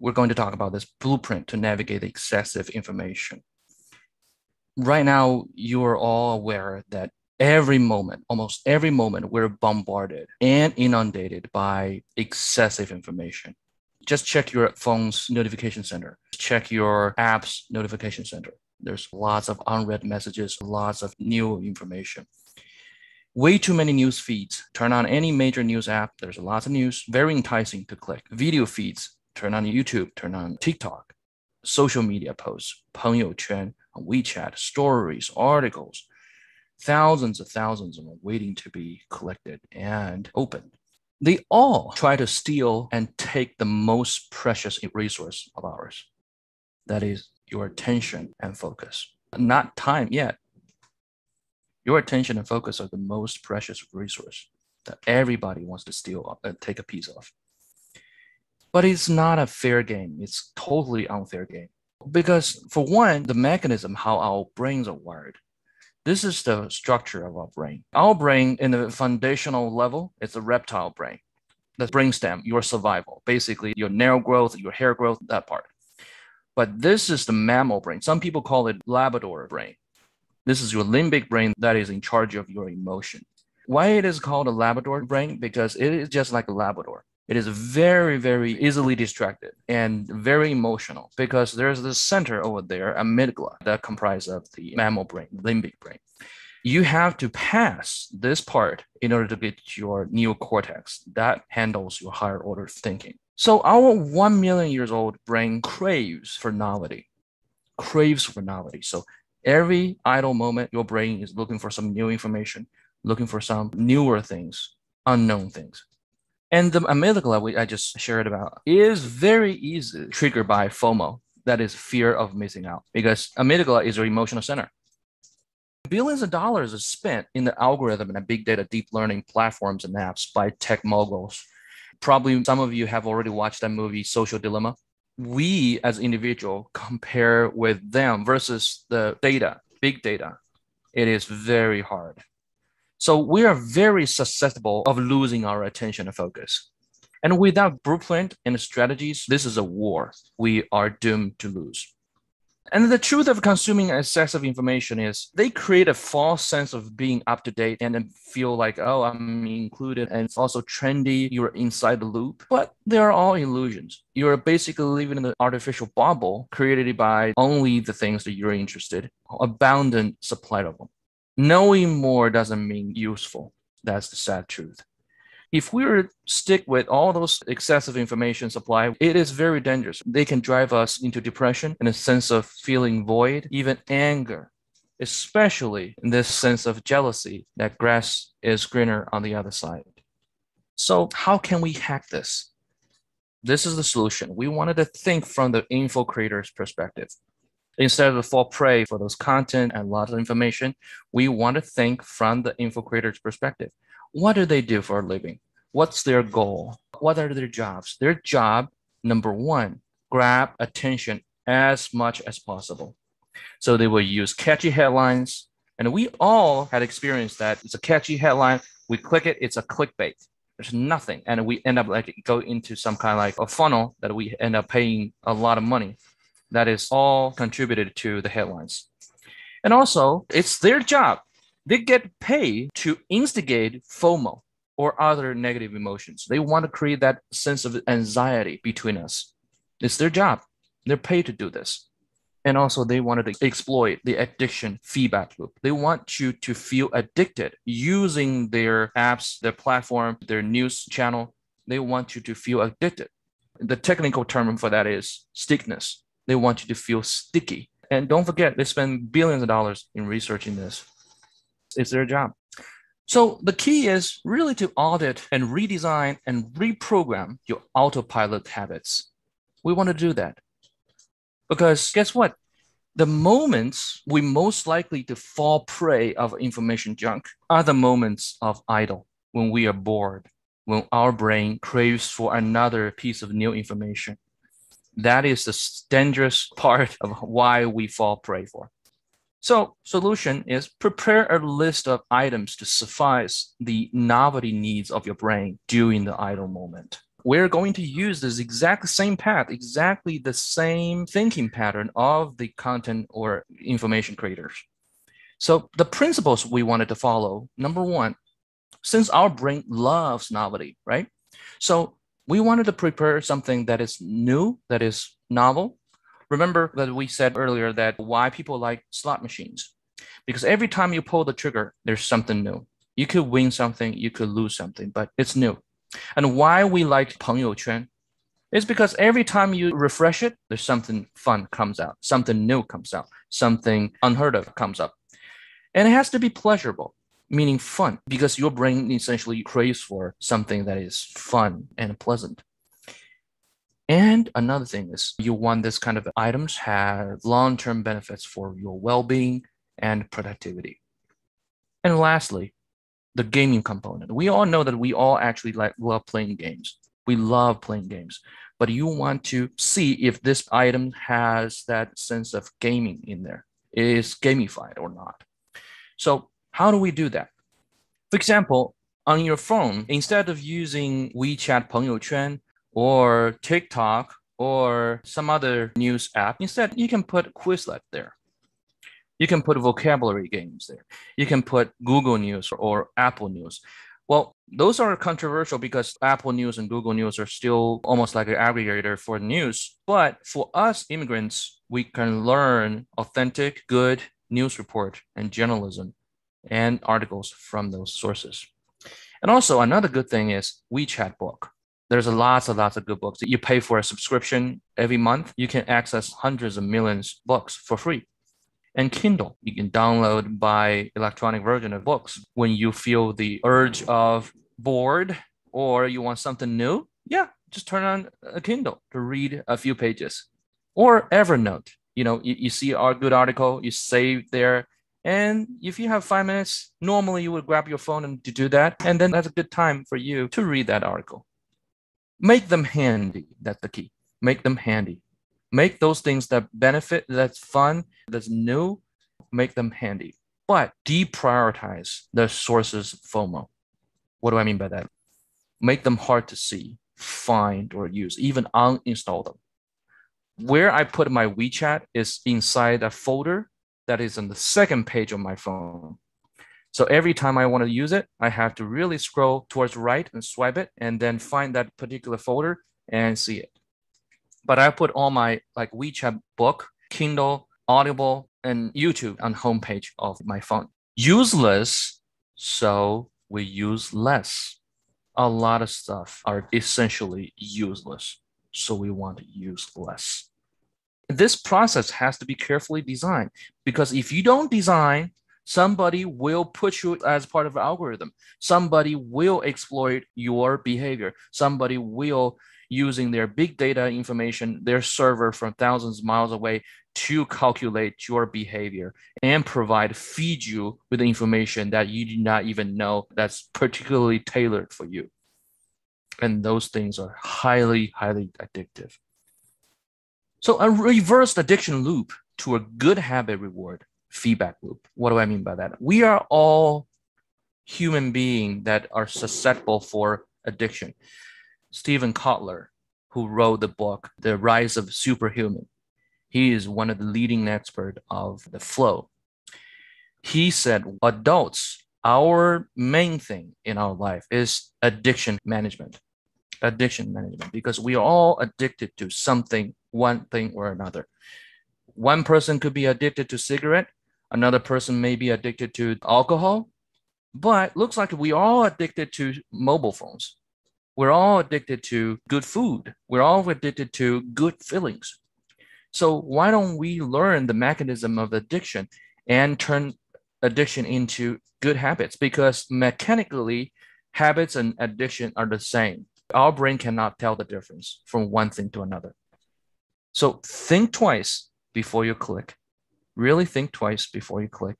we're going to talk about this blueprint to navigate the excessive information. Right now, you are all aware that every moment, almost every moment, we're bombarded and inundated by excessive information. Just check your phone's notification center. Check your app's notification center. There's lots of unread messages, lots of new information. Way too many news feeds. Turn on any major news app. There's lots of news, very enticing to click. Video feeds. Turn on YouTube, turn on TikTok. Social media posts, 朋友圈, WeChat, stories, articles. Thousands of thousands of them waiting to be collected and opened. They all try to steal and take the most precious resource of ours. That is your attention and focus. Not time yet. Your attention and focus are the most precious resource that everybody wants to steal and take a piece of. But it's not a fair game. It's totally unfair game. Because for one, the mechanism, how our brains are wired, this is the structure of our brain. Our brain in the foundational level, it's a reptile brain. The brainstem, your survival, basically your nail growth, your hair growth, that part. But this is the mammal brain. Some people call it Labrador brain. This is your limbic brain that is in charge of your emotion. Why it is called a Labrador brain? Because it is just like a Labrador. It is very, very easily distracted and very emotional because there's this center over there, amygdala, that comprises of the mammal brain, limbic brain. You have to pass this part in order to get your neocortex that handles your higher order thinking. So our 1 million years old brain craves for novelty, So every idle moment, your brain is looking for some new information, looking for some newer things, unknown things. And the amygdala I just shared about is very easy triggered by FOMO, that is fear of missing out, because amygdala is your emotional center. Billions of dollars is spent in the algorithm and big data deep learning platforms and apps by tech moguls. Probably some of you have already watched that movie, Social Dilemma. We as individuals compare with them versus the data, big data. It is very hard. So we are very susceptible of losing our attention and focus. And without blueprint and strategies, this is a war we are doomed to lose. And the truth of consuming excessive information is they create a false sense of being up to date and then feel like, oh, I'm included. And it's also trendy. You're inside the loop. But they are all illusions. You're basically living in an artificial bubble created by only the things that you're interested in, abundant supply of them. Knowing more doesn't mean useful. That's the sad truth. If we were to stick with all those excessive information supply, it is very dangerous. They can drive us into depression and a sense of feeling void, even anger, especially in this sense of jealousy that grass is greener on the other side. So how can we hack this? This is the solution. We wanted to think from the info creator's perspective. Instead of fall prey for those content and lots of information, we want to think from the info creator's perspective. What do they do for a living? What's their goal? What are their jobs? Their job, number one, grab attention as much as possible. So they will use catchy headlines. And we all had experienced that. It's a catchy headline. We click it. It's a clickbait. There's nothing. And we end up like go into some kind of like a funnel that we end up paying a lot of money. That is all contributed to the headlines. And also, it's their job. They get paid to instigate FOMO or other negative emotions. They want to create that sense of anxiety between us. It's their job. They're paid to do this. And also, they wanted to exploit the addiction feedback loop. They want you to feel addicted using their apps, their platform, their news channel. They want you to feel addicted. The technical term for that is stickiness. They want you to feel sticky. And don't forget, they spend billions of dollars in researching this. It's their job. So the key is really to audit and redesign and reprogram your autopilot habits. We want to do that. Because guess what? The moments we most likely to fall prey of information junk are the moments of idle, when we are bored, when our brain craves for another piece of new information. That is the dangerous part of why we fall prey for. So solution is prepare a list of items to suffice the novelty needs of your brain during the idle moment. We're going to use this exact same path, exactly the same thinking pattern of the content or information creators. So the principles we wanted to follow, number one, since our brain loves novelty, right? So we wanted to prepare something that is new, that is novel. Remember that we said earlier that why people like slot machines, because every time you pull the trigger, there's something new. You could win something, you could lose something, but it's new. And why we like 朋友圈 is because every time you refresh it, there's something fun comes out, something new comes out, something unheard of comes up. And it has to be pleasurable, meaning fun, because your brain essentially craves for something that is fun and pleasant. And another thing is you want this kind of items have long-term benefits for your well-being and productivity. And lastly, the gaming component. We all know that we all actually love playing games. We love playing games, but you want to see if this item has that sense of gaming in there. Is gamified or not? So how do we do that? For example, on your phone, instead of using WeChat 朋友圈 or TikTok or some other news app, instead you can put Quizlet there. You can put vocabulary games there. You can put Google News or Apple News. Well, those are controversial because Apple News and Google News are still almost like an aggregator for news. But for us immigrants, we can learn authentic, good news report and journalism and articles from those sources. And also another good thing is WeChat book. There's lots and lots of good books. You pay for a subscription every month. You can access hundreds of millions of books for free. And Kindle, you can download by electronic version of books. When you feel the urge of bored or you want something new, yeah, just turn on a Kindle to read a few pages. Or Evernote, you see our good article, you save there. And if you have 5 minutes, normally you would grab your phone and to do that. And then that's a good time for you to read that article. Make them handy. That's the key. Make them handy. Make those things that benefit, that's fun, that's new, make them handy. But deprioritize the sources FOMO. What do I mean by that? Make them hard to see, find, or use, even uninstall them. Where I put my WeChat is inside a folder that is on the second page of my phone. So every time I want to use it, I have to really scroll towards the right and swipe it and then find that particular folder and see it. But I put all my WeChat book, Kindle, Audible, and YouTube on homepage of my phone. Useless, so we use less. A lot of stuff are essentially useless, so we want to use less. This process has to be carefully designed because if you don't design, somebody will put you as part of an algorithm. Somebody will exploit your behavior. Somebody will using their big data information, their server from thousands of miles away to calculate your behavior and feed you with the information that you do not even know that's particularly tailored for you. And those things are highly, highly addictive. So a reversed addiction loop to a good habit reward feedback loop. What do I mean by that? We are all human beings that are susceptible for addiction. Stephen Kotler, who wrote the book, The Rise of Superhuman, he is one of the leading experts of the flow. He said, adults, our main thing in our life is addiction management. Addiction management, because we are all addicted to something, one thing or another. One person could be addicted to cigarette. Another person may be addicted to alcohol. But looks like we are all addicted to mobile phones. We're all addicted to good food. We're all addicted to good feelings. So why don't we learn the mechanism of addiction and turn addiction into good habits? Because mechanically, habits and addiction are the same. Our brain cannot tell the difference from one thing to another. So think twice before you click. Really think twice before you click.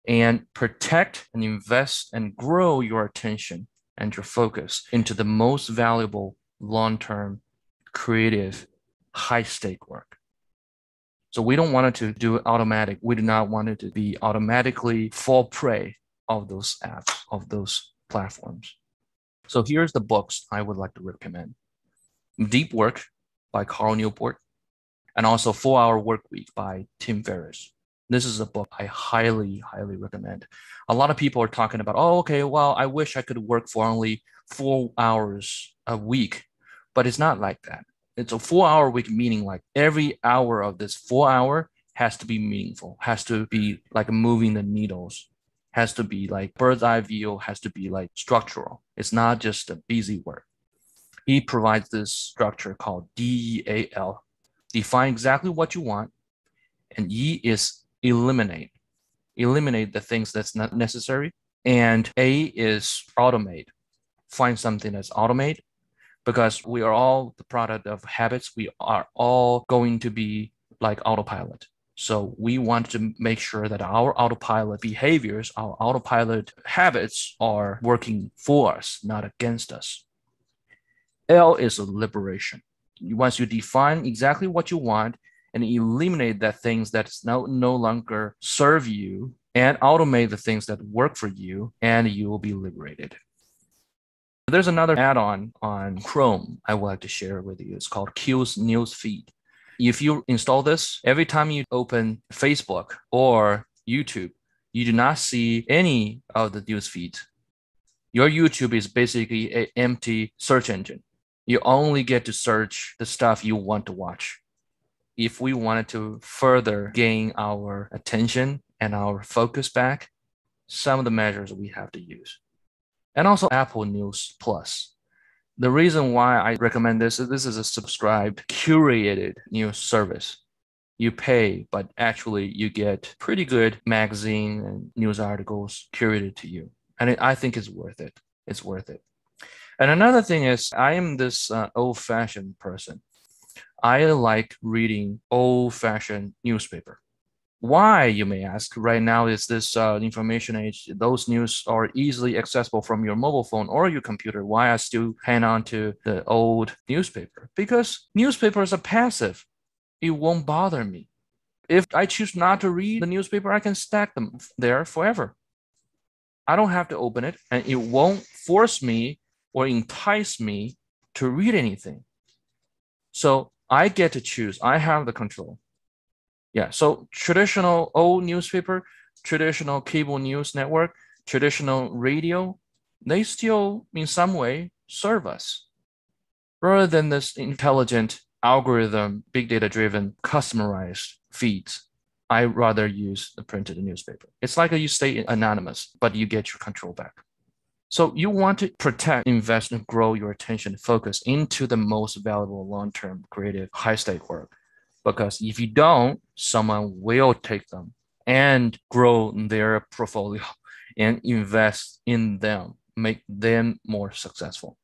And protect and invest and grow your attention and your focus into the most valuable, long-term, creative, high-stake work. So we don't want it to do it automatic. We do not want it to be automatically fall prey of those apps, of those platforms. So here's the books I would like to recommend. Deep Work by Carl Newport, and also 4-Hour Work Week by Tim Ferriss. This is a book I highly, highly recommend. A lot of people are talking about, oh, okay, well, I wish I could work for only 4 hours a week, but it's not like that. It's a 4-hour week, meaning like every hour of this 4 hour has to be meaningful, has to be like moving the needles, has to be like bird's eye view, has to be like structural. It's not just a busy work. He provides this structure called DEAL. Define exactly what you want, and E is eliminate. Eliminate the things that's not necessary. And A is automate. Find something that's automate, because we are all the product of habits. We are all going to be like autopilot. So we want to make sure that our autopilot behaviors, our autopilot habits are working for us, not against us. L is a liberation. Once you define exactly what you want and eliminate the things that no longer serve you and automate the things that work for you, and you will be liberated. There's another add-on on Chrome I would like to share with you. It's called Q's News Feed. If you install this, every time you open Facebook or YouTube, you do not see any of the news feeds. Your YouTube is basically an empty search engine. You only get to search the stuff you want to watch. If we wanted to further gain our attention and our focus back, some of the measures we have to use. And also Apple News Plus. The reason why I recommend this is a subscribed, curated news service. You pay, but actually you get pretty good magazine and news articles curated to you. And I think it's worth it. It's worth it. And another thing is, I am this old-fashioned person. I like reading old-fashioned newspaper. Why, you may ask? Right now is this information age. Those news are easily accessible from your mobile phone or your computer. Why I still hang on to the old newspaper? Because newspapers are passive. It won't bother me. If I choose not to read the newspaper, I can stack them there forever. I don't have to open it, and it won't force me or entice me to read anything. So I get to choose. I have the control. Yeah, so traditional old newspaper, traditional cable news network, traditional radio, they still in some way serve us. Rather than this intelligent algorithm, big data driven, customized feeds, I rather use the printed newspaper. It's like you stay anonymous, but you get your control back. So you want to protect, invest, and grow your attention focus into the most valuable long-term creative high-stake work. Because if you don't, someone will take them and grow their portfolio and invest in them, make them more successful.